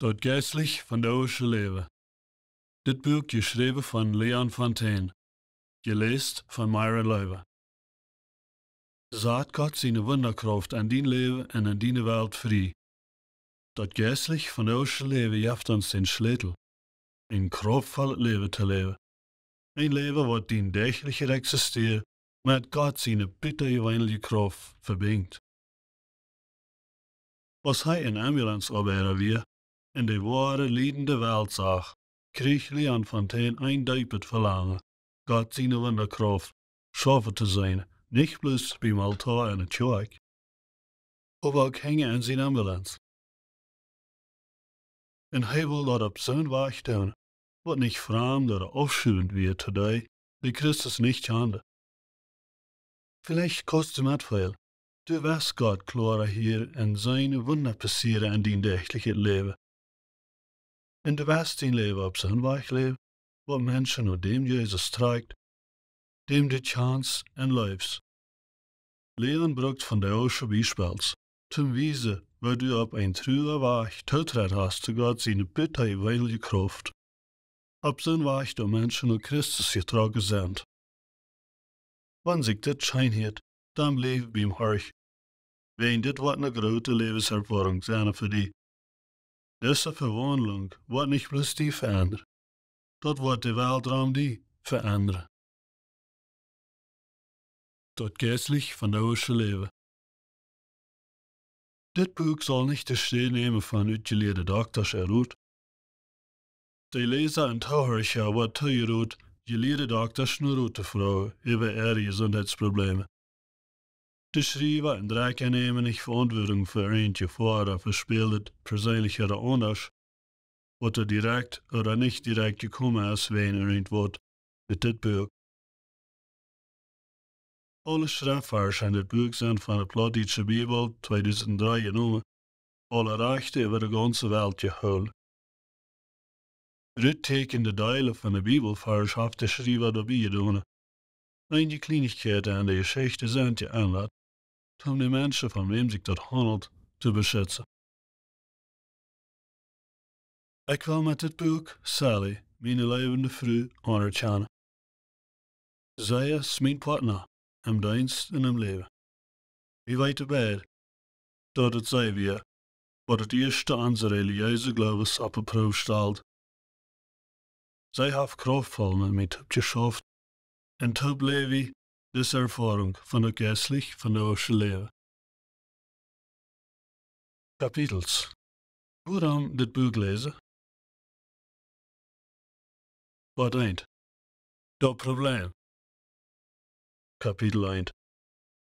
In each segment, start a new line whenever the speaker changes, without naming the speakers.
Dat geestlich van de oosche leven. Dit boek geschreven van Leon Fontaine. Geleest van Myra Leuwe. Zaad God zijn wonderkracht aan dien leven en aan die wereld vrij. Dat geestlich van de oosche leven jaft ons den sleutel. Een krachtvoll leven te leven. Een leven wat dien degelijker existeert, met God zijn bittergewijnlige kracht verbindt. Was hij een ambulancearbeider weer, in de ware liedende wereld zag, kreeg Leon Fontaine een diepet verlangen, God zijn wonderkracht, schaffen te zijn, nicht bloß beim Altar in de kerk, aber ook hängen in zijn ambulance. En hij wil dat op zo'n weg doen, wat niet vreemd oder afschuwend wird today, die Christus nicht kannte. Vielleicht kostet het veel. Du weißt Gott klarer hier en seine Wunder passieren in dien dagelijkse leven. En du weißt dein Leben op zo'n weg leven, wat mensen naar dem Jezus trekt, dem de chance en leefs. Leon brukt van de oosche bijspels, zum wijzen waar du op een truer weg toetred hast zu Gott seine bitterweilige kracht. Op zo'n weg door mensen naar Christus getrokken zijn. Wanneer zich dit schijnheert, dan leven bij hem harg. Ween dit wat een grote levenservaring zijn voor die. Deze verwandeling wordt niet bloß die veranderen. Dat wordt de wereld om die veranderen. Dat geestlich van de oosche leven. Dit boek zal niet de stil nemen van uitgeleerde dokters eruit. De lezer en toehoorder wordt toegeroet geleerde dokters naar uit te vragen over gezondheidsproblemen. De schrijver en draken nemen niet verantwoording voor eentje voor of verspeelt persoonlijke anders, wat er direct oder niet direct gekomen is wegen er wordt met dit boek. Alle schrijvers in dit boek zijn van de Plattdeutsche Bibel 2003 genomen, alle rechten over de ganze wereld gehouden. Rücktekende delen van de Bibelvers heeft de schrijver daarbij gedaan. Einige kleinigkeiten aan de Geschichte zijn geändert, om de mensen van wem zich dat handelt te beschützen. Ik wil met dit boek Sally, mijn levende vrouw, anerkennen. Zij is mijn partner, im dienst en im leven. Wie weet beide, dat het zij weer, wat het eerste onze religieuze geloofs op de proef stelt. Zij heeft krachtvol met mij geschaft, en toen bleef ik deze ervaring van het geestlich van de oosche leven. Kapitels. Waarom dit boek lezen? Wat 1. Dat probleem. Kapitel 1.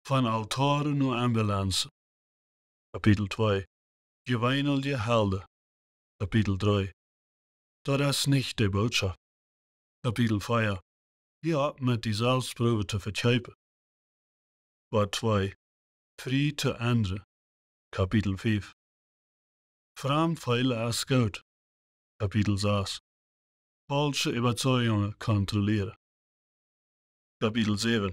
Van altaren naar ambulance. Kapitel 2. Geweinelde helden. Kapitel 3. Dat is niet de boodschap. Kapitel 4. Hier met die zelfsproeven te verkijpen. Wat 2. Vrij te anderen. Kapitel 5. Vreemd veilen is goed. Kapitel 6. Falsche Überzeugungen kontrollieren. Kapitel 7.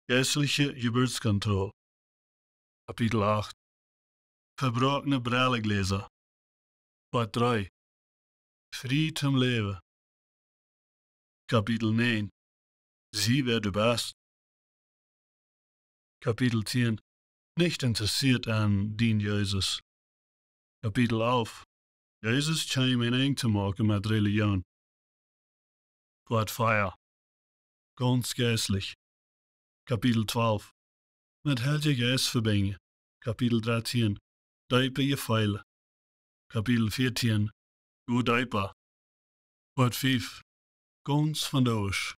Geistliche Geburtskontrolle. Kapitel 8. Verbrochene Brillengläser. Part 3. Vrij zum Leven. Kapitel 9. Zie wer du bist. Kapitel 10. Nicht interessiert an dien Jezus. Kapitel 11. Jezus schijnt een eind te maken met religion. Part 4. Ganz geistlich. Kapitel 12. Met Heilige Geist verbinden. Kapitel 13. Diepe je feilen. Kapitel 14. Goed dieper. Part 5. Ganz van de Oost.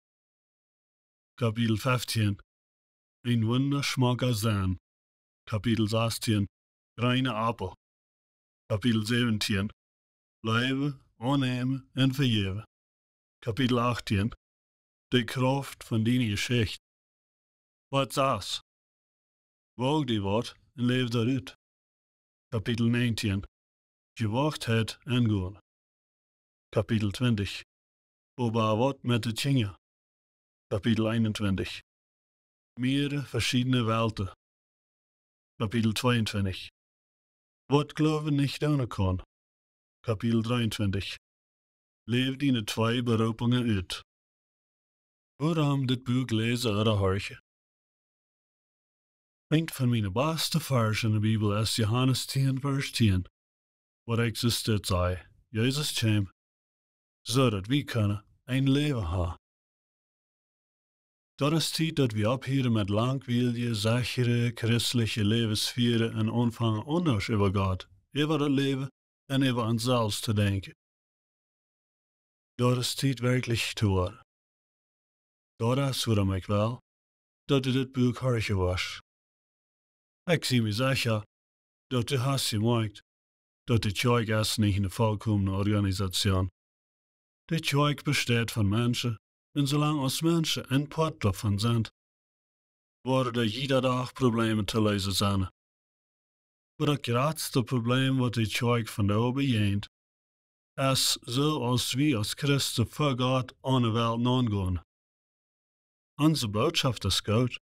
Kapitel 15. Een wunderschmacker Zahn. Kapitel 16. Reine Apel. Kapitel 17. Leven, aannemen en vergeven. Kapitel 18. De kracht van die Geschichte. Wat 6. Woog die wat en leef daaruit. Kapitel 19. Gewachtheid en gaan. Kapitel 20. Ober wat met de Tjinger. Kapitel 21. Mehrere verschiedene Welten. Kapitel 22. Wat geloven nicht ohne kann. kapitel 23. Leef die 2 beroepingen uit. Waarom dit boek lezen uit de hartje? Een van mijn beste versen in de Bijbel is Johannes 10, vers 10, wat ik zo dit zei. Jezus kwam, zodat we kunnen een leven hebben. Dat is tijd dat we ophielden met langwierige, sichere, christelijke levensvieren en ontvangen anders over God, over het leven en over onszelf te denken. Dat is tijd werkelijk te worden. Dat is waarom ik wil dat dit boek hartje was. Ik zie me zeker dat de hast gemaakt dat de kerk is niet een volkomen organisatie. De kerk bestaat van mensen en zolang als mensen een part daarvan zijn, worden er iedere dag problemen te lezen zijn. Maar het grootste probleem wat de kerk vandaag begint, is zoals we als Christen voor God aan de wereld nagaan. Onze boodschap is goed.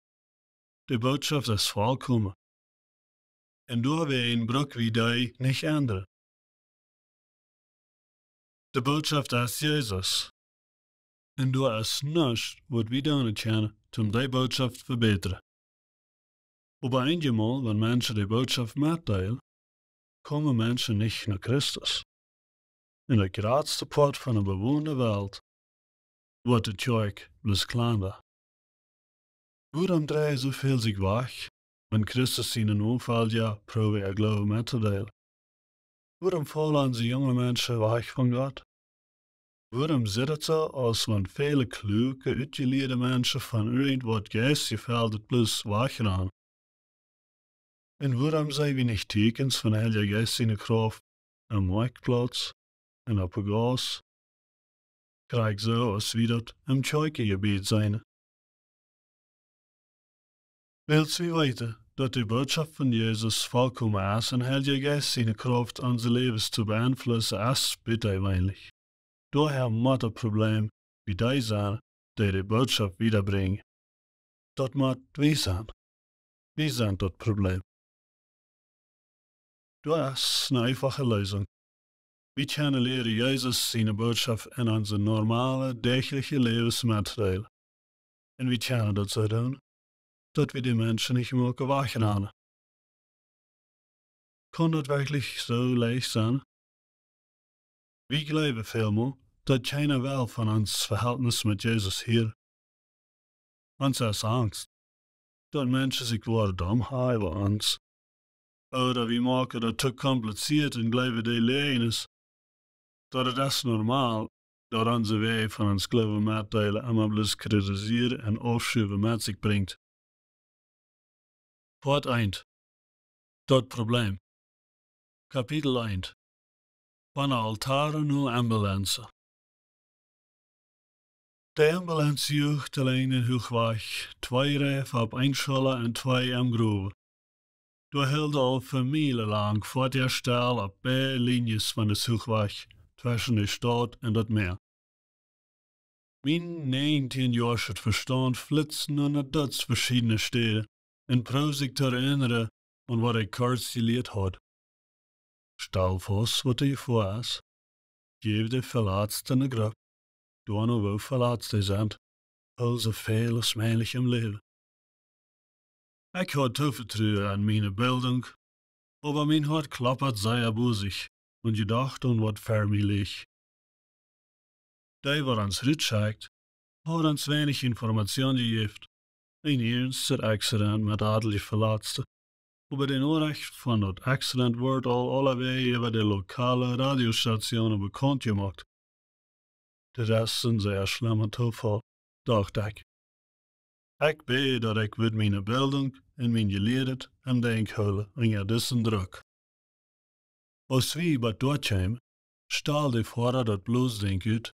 De boodschap is volkomen. En doorheen broek we die niet ändern. De boodschap is Jezus. En door is niets wat we doen kunnen om die boodschap te verbeteren. Op eenmaal, wanneer mensen die boodschap mitteilen, komen mensen niet naar Christus. In de grootste part van de bewoonde wereld wordt de kerk bloos kleiner. Waarom draaien zoveel zich weg, wenn Christus in een onval probeert er geloof met te delen? Waarom vallen ze jonge mensen weg van God? Waarom zit het zo als van vele kloeke, uitgeleerde mensen van irgendwat geestgeveld het plus weggaan? En waarom zijn we niet tekens van Heilige Geest in de kracht am Marktplatz en op de gas? Krijg zo als we dat im Kerkengebiet zijn. Wilt u weten dat de boodschap van Jezus volkomen is en Heilige Geest zijn kracht onze levens te beïnvloeden is, bitte weinig. Daher moet het probleem wie die zijn die de boodschap wiederbrengen. Dat moet wie zijn. Wie zijn dat probleem? Dat is een einfache lösung. We kunnen leren Jezus zijn boodschap in onze normale, dagelijkse levens mitteilen. En we kunnen dat zo doen, dat we de mensen niet mogen wegnemen. Kan dat werkelijk zo leicht zijn? We geloven veelmaal dat keiner wel van ons verhältnis met Jezus hier. Ons is angst dat mensen zich worden domhouden over ons. Oder we maken dat te compliceerd en geloven die leren is. Dat het is normaal dat onze wij van ons geloven mitteilen allemaal bloos kritiseren en afschuiven met zich brengt. Part 1. Dat probleem. Kapitel 1. Van altaren naar ambulance. De ambulance joegt alleen in Hoogweg, 2 rijen op 1 scholle en 2 am groeven. Door hielden al familie lang voor der stel op beide linies van de Hoogweg, tussen de stad en dat meer. Mijn 19-jarige verstand flitsen naar dat verschillende steden en probeer zich te herinneren aan wat ik kort geleerd had. Stel vast wat je voor is. Geef de verlaatste een grap. Door nou wel verlaatste zijn. Al zoveel als mogelijk im leven. Ik had toevertrouwen aan mijn bildung, aber mijn hart klappert sehr bosig und gedacht aan wat ver mij ligt. Die wat ons rutschijkt, had ons weinig informatie gegeven. Een ernster accident met adelige verlaatste. Over de onrecht van dat accident wordt al allebei over de lokale radiostationen bekend gemaakt. De rest is een zeer slimme toeval, dacht ik. Ik bid dat ik met mijn bildung en mijn geleerdheid en denkhouden in deze druk. Als we bij dort kwamen, stal de vader dat bloosdenk uit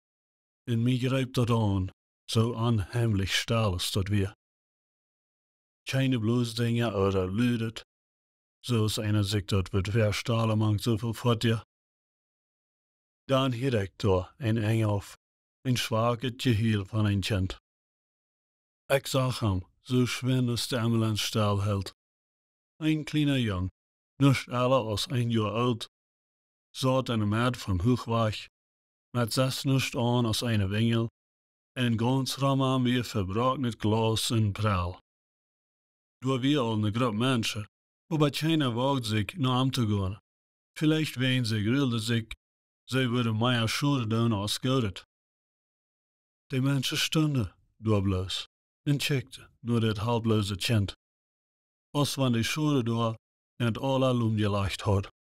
en mij greep dat aan, zo onheimlich stal is dat weer. Keine bloosdingen oder luidet, zoals einer zich dat wird verstalen mag zoveel voor je. Dan hield ik daar een engel, een zwaketje heel van een kind. Ik zag hem, zo schwin als de ambulance stilhield. Een kleiner jong, niet alle als 1 jaar oud, zat een meid van hoogweg, met 6 nust aan als een wingel, en gans raam weer verbroken glas en praal. Door wir al een groep mensen, aber keiner wagt sich naar hem te gaan. Vielleicht ween ze grilde zich, zij würden meer schade doen als godet. Die mensen stonden, door bloos, en checkten, door dit halbloze tjent. Als van die schade door, en het allerlei gelacht had.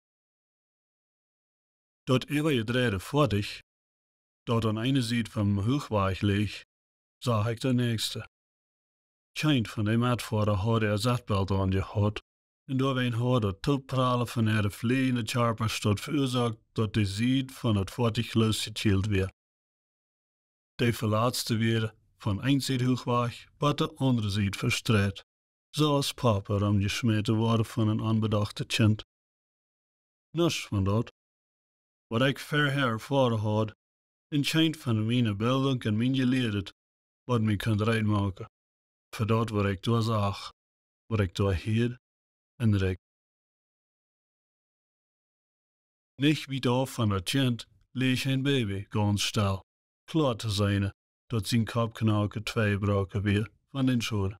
Dat eeuw je drede fertig, dat aan eine Seite vom Hochweg ligt, zag ik de nächste. Kein van die metvader had zetbelt aan gehad, en doorheen had dat toppralen van de vliegende charpers tot veroorzaakt dat de Seite van het fertig losgechild werd. De verlaatste weer van een Seite Hochweg, wat de andere Seite verstrekt, zoals paper omgesmeten worden van een onbedachte kind. Niets van dat. Wat ik verher ervaren had, en geen van mijn beelden en mijn geleerd, wat mij kunt rijden voor dat wat ik door zag, wat ik door hield en reik. Niet wie daar van dat kind leeg een baby ganz stil, klaar te zijn dat zijn kopknauwke twee broken weer van den schoenen.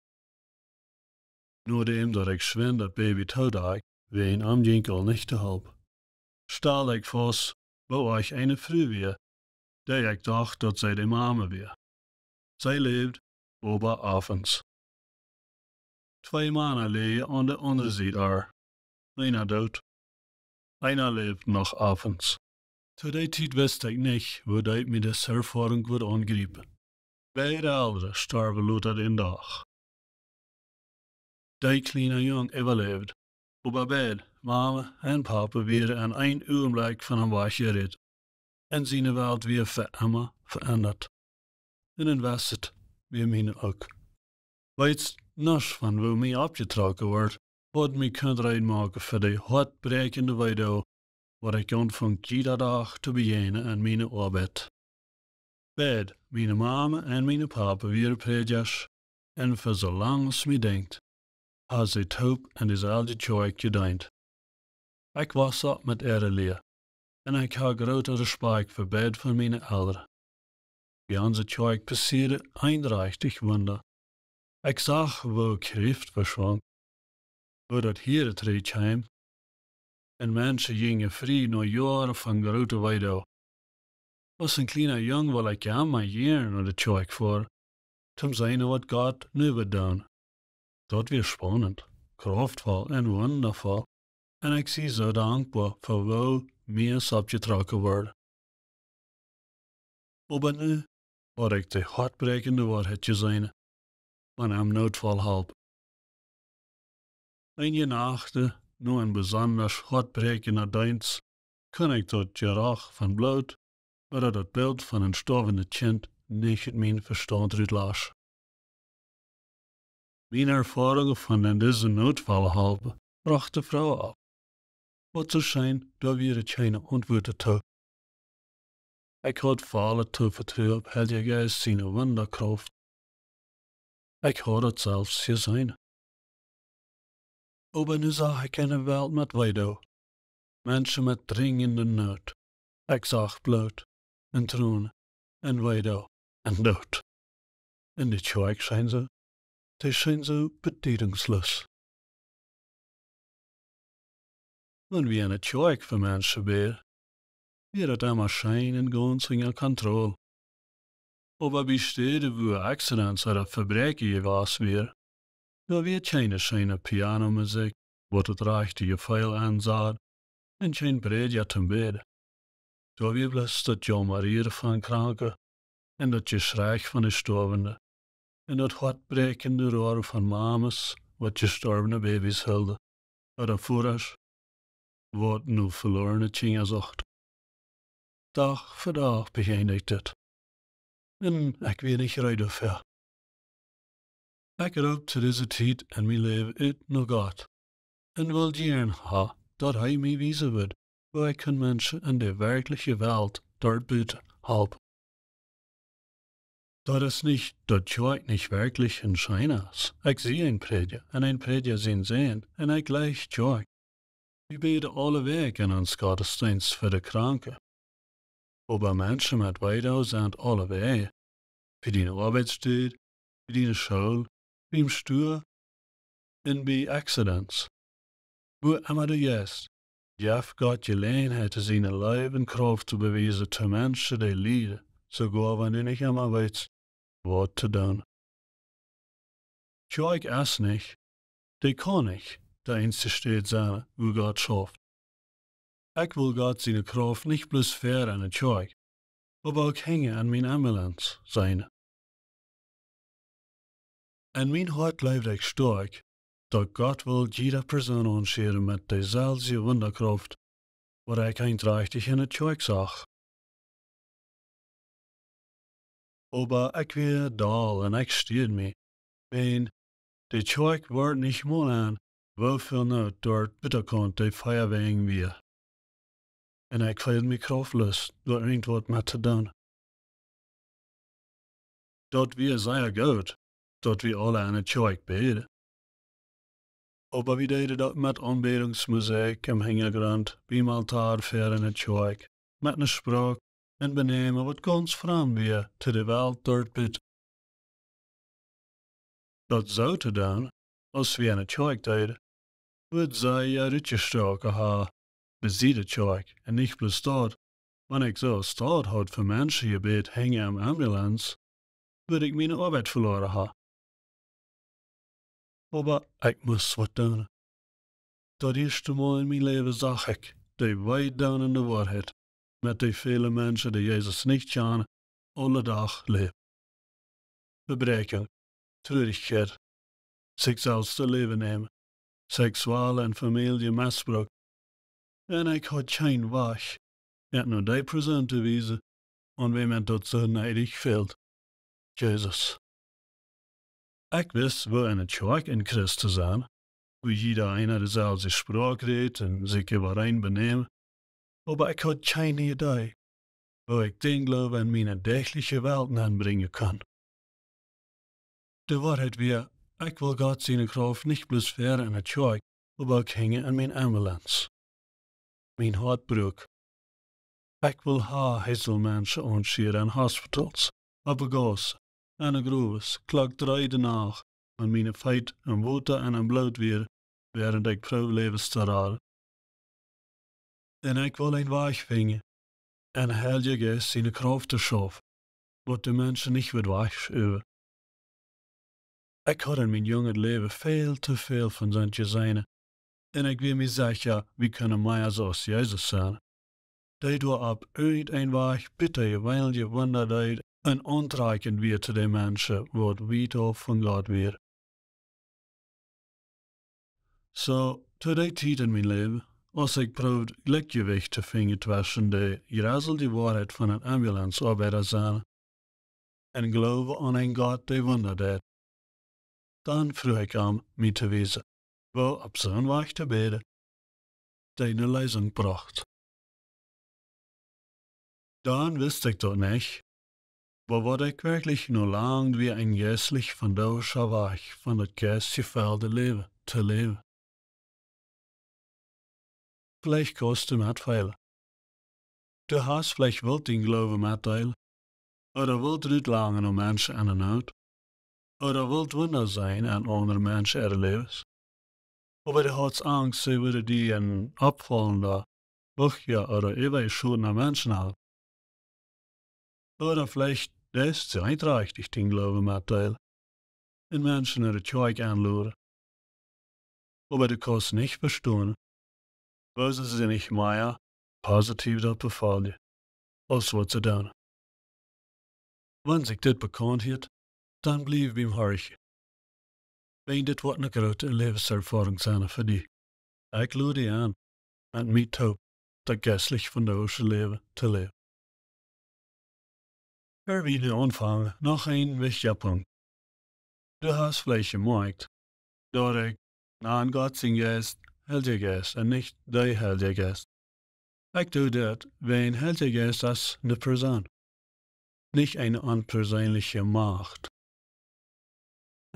Noordem dat ik schwin dat baby toedag, ween am jinkel niet te helpen. Stel ik vast, wo ich eine Frau weer, der ik dacht dat zij de mama weer. Zij leeft ober avonds. 2 mannen liggen aan de andere zijde er. Einer dood. Einer leeft nog avonds. Zu der tijd wist ik niet, hoe dat me de ervaring wordt aangrijpen. Beide ouderen starven later den dag. Die kleine jong overleefde. Aber beide, mama en papa, werden aan een ogenblik van hem weggered. En zijn wereld weer voor immer veranderd. En dan was het weer mijn ook. Weet niets van hoe mij opgetrokken wordt, wat mij kunt reinmaken voor de hartbrekende video, wat ik ontvang iedere dag te beginnen aan mijn arbeid. Beide, mijn mama en mijn papa, weer predikers, en voor zolang als mij denkt, had ze top en dezelfde joik gedient. Ik was op met leer, en ik had grote respect voor beide van mijn ouderen. Bij onze joik passeerde eindreichtig wonder. Ik zag wo Schrift verschwang, wo dat hier het reeds heim, en mensen gingen vrij na jaren van grote weidau. Als een kleine jong wil ik aan mijn jaren naar de joik voor, om zien wat God nu wil doen. Dat weer spannend, krachtvol en wondervol, en ik zie zo dankbaar voor wo meer opgetrokken worden. Maar nu had ik de hartbrekende waarheid gezien, van hem noodval helpen. Een nachten, nu een besonders hartbrekende dienst, kon ik dat gerach van bloed, maar dat beeld van een stervende kind niet het mijn verstand uitlaat. Mijn ervaringen van deze noodval helpen bracht de vrouw op. Wat zo schijn, daar weer het geen antwoorden toe. Ik had vallen te vertrouwen op Heilige Geest zijn wonderkracht. Ik had het zelfs gezien. Aber nu zag ik een wereld met weidau. Mensen met dringende nood. Ik zag bloed en tronen en weidau en dood. En die joik zijn zo, die zijn zo betekenisloos. Wenn wir eine joik voor mensen weer, wird het immer schijn en ganz in controle. Aber bij steden wo accidents oder Verbrechen gewas weer, da wird keine schöne Pianomusik, wat het rechte Gefühl ansaat, en geen Prediger zum Beten. Da wird bloß das Jammerieren von Kranken, en dat Geschrei von de Storbenden, en dat hartbrekende roer van mamas, wat gestorbene baby's hielden, oder voeders, wat nu verlorene dingen zocht. Dag voor dag begin ik dit. En ik weet niet rijden ver. Ik roep te deze tijd en mijn leven uit naar God. En wil gern ha, dat hij mij wijzen wordt, waar ik kan mensen in de werkelijke wereld dort buiten helpen. Dat is niet dat ik niet werkelijk een schijn is. Ik zie een prediger en een prediger zien en ik lijk joik. We beten alle week in ons godsdienst voor de kranken. Aber mensen met weitaus zijn allebei. Voor die arbeidstijd, voor die school, bij hem stuur en bij accidents. Wo immer du jest, jaf Gott gelegenheid te zijn lijf en kracht te bewijzen te mensen die lijden, sogar wenn du nicht immer weißt, wat te doen. Tja, ik es nicht, die kann ich, der einzige steht sein, wo Gott schafft. Ich will Gott seine Kraft nicht bloß fair an den Tag, aber auch hängen an mein Ambulance sein. En mijn hart blijft ik stark, dat God wil jeder Person aanscheren met dezelfde wonderkracht, waar ik eindreichtig in het Tag zag. Aber ik weer daal en ik stier me, wen, de Tag wordt niet mal aan, wofür not dort bitterkant de Feuerwehren weer. En ik voel me kraftlos, door irgendwas met te doen. Dat weer zeer goed, dat we alle aan het Tag beten. Aber we deden dat met aanbedingsmuziek im Hintergrund, beim Altar ver in het Tag, met een spraak en benemen wat ganz vreemd weer te de wereld dort bid. Dat zou te doen, als we aan het Tag deden, wordt zij ja uitgestoken ha, bezit het Tag, en niet bloß dort. Wanneer ik zo staat had voor mensen gebed hängen am Ambulance, würde ik mijn arbeid verloren ha. Aber ik moest wat doen. Dat eerste Mal in mijn leven zag ik, die weit down in de waarheid, met die vele mensen die Jezus niet kennen, alle dag leven. Verbreking, treurigheid, zichzelf te leven nemen, seksuele en familiemisbruik. En ik had geen weg, het naar die persoon te wijzen, aan wie men dat zo neidig veld. Jezus. Ik wist wo in het Tag in Christus zijn, wo jeder einer dezelfde spraak redt en zich überein beneemt, aber ik had geen idee, wo ik den Glaube in mijn dagelijkse Welt aanbrengen kan. De waarheid weer, ik wil God zijn kracht niet bloß ver in het Tag, aber ook hängen in mijn ambulance. Mijn hart broek. Ik wil mensen aanscheren in hospitals, op gas, en de groeves, klok 3 de nacht, en mijn feit en water en een bloed weer, während ik probeer levens te raden. En ik wil een weg vinden, en heilige Geest zijn kracht te schaffen, wat de mensen niet wird wegschuiven. Ik had in mijn jonge leven veel te veel van zijn gezien, en ik weet me zeker, we kunnen meer zoals Jezus zijn. Die door op uit een weg bitte weil je wonder deed en ontreiken weer te de mensen wat we toch van God weer. Zo, to die tijd in mijn leven, als ik probeerde gelijkgewicht te vinden tussen de gerezelde waarheid van een ambulancearbeider zijn en geloven aan een God die wonder deed, dan vroeg ik hem me te wijzen, wo op zo'n weg te beden, die een lezing bracht. Dan wist ik dat niet, aber wat ik wirklich nur lang wie ein geestlich vandalischer Weg van het geestgevelde leven te leven. Vielleicht kostet het veel. Du hast vielleicht wilt den Glauben mitteilen, oder wilt uitlangen om mensen aan de nood, oder wilt wunder zijn aan andere mensen erlebens. Aber du hast Angst, sie würde die een opvallender, Buchja oder überschuldender Menschen haben. Oder vielleicht lässt sie einträchtig den Glauben mitteilen, in Menschen in der Tag anluden. Aber du kannst nicht verstehen, weil sie nicht mehr positiv dat befallen, als wat ze doen. Wenn sich dit bekannt wird, dann blieb beim Horchen. Wenn dit wat een grote levenservaring zijn voor die. Ik lade je aan, en mij toe, dat geestlich vandalische leven te leven. Wieder anfangen, noch ein wichtiger Punkt. Du hast vielleicht gemerkt, dass ich an Gott sein Geist, Heilige Geist, und nicht der Heilige Geist. Ich tue das, wenn Heilige Geist ist eine Person, nicht eine unpersönliche Macht.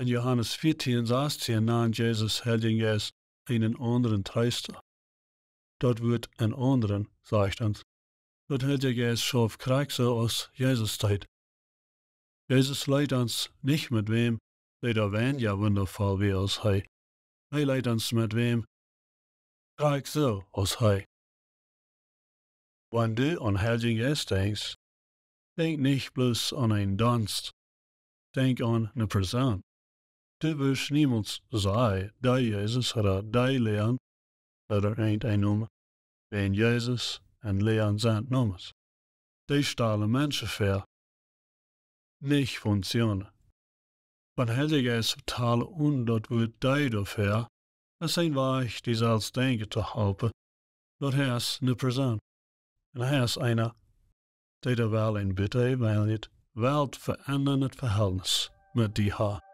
In Johannes 14, 16 nahm Jesus Heiligen Geist einen anderen Tröster. dat wordt een anderen, zegt ons. Dat Heilige Geist schoof krijgt zo als Jezus tijd. Jezus leidt ons niet met wem, die da weniger wundervoll wie als hij. Hij leidt ons met wem, krijgt zo als hij. Wanneer du an Heilige Geist denkst, denk nicht bloß an einen Dienst, denk an eine Person. Du wirst niemals sagen, die Jesus oder die Leon oder ein Name, wenn Jesus und Leon sind Namens. Die stellen Menschen vor, nicht Funktionen. Wenn Heilige Geist vertalen und dat wird die dafür, es zijn Weg, die zelfs denken te helpen, dat hij is eine Person. En hij is einer, die da wel een bitte, weil het weltverändernd Verhältnis mit die hat.